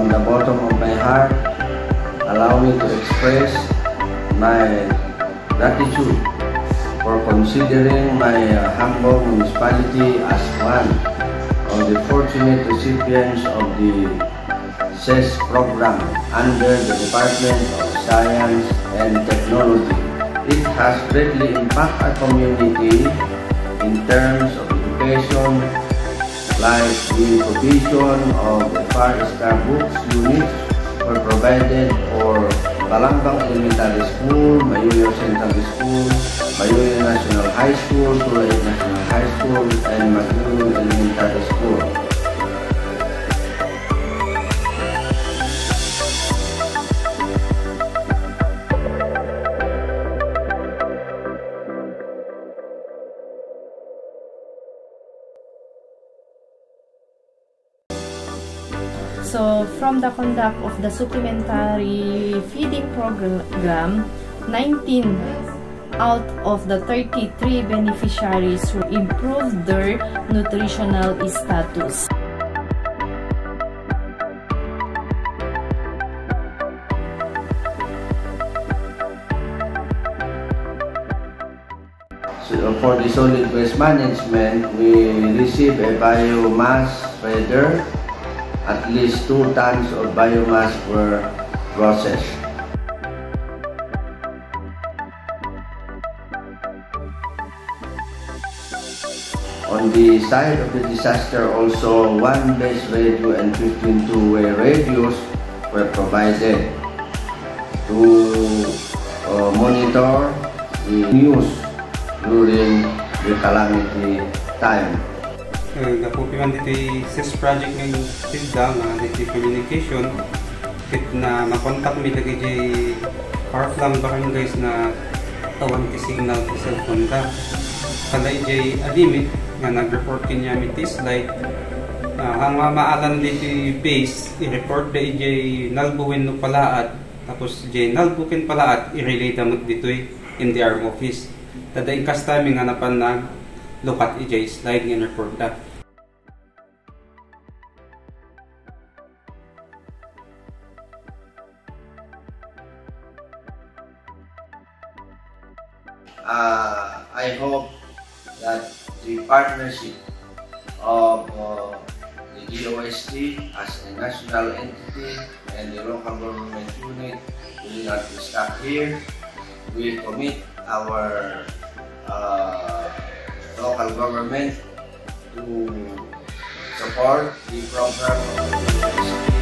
from the bottom of my heart, allow me to express my gratitude for considering my humble municipality as one of the fortunate recipients of the CES program under the Department of Science and Technology. It has greatly impacted our community in terms of education, like the provision of the Far Star Books units were provided for Balambang Elementary School, Mayuyo Central School, Mayuyo National High School, Tulay National High School, and Magulong Elementary School. So, from the conduct of the supplementary feeding program, 19 out of the 33 beneficiaries who improved their nutritional status. So, for the solid waste management, we receive a biomass spreader. At least 2 tons of biomass were processed. On the side of the disaster, also 1 base radio and 15 two-way radios were provided to monitor the news during the calamity time. Napupiman dito yung CES project ng TISDA nga dito communication kit na makontak mi lagi di far-flung barangays na tawan ti signal ti cellphone ta kalay di alimit nga nag-report kanya mi TIS like ang maalan dito base i-report da di nalbuwin no palaat tapos di nalbukin palaat i-relay damot dito in their office tadaing kastami nga napan nag lukat i-di slide nga report da. I hope that the partnership of the DOST as a national entity and the local government unit will not be stuck here. We commit our local government to support the program of the DOST.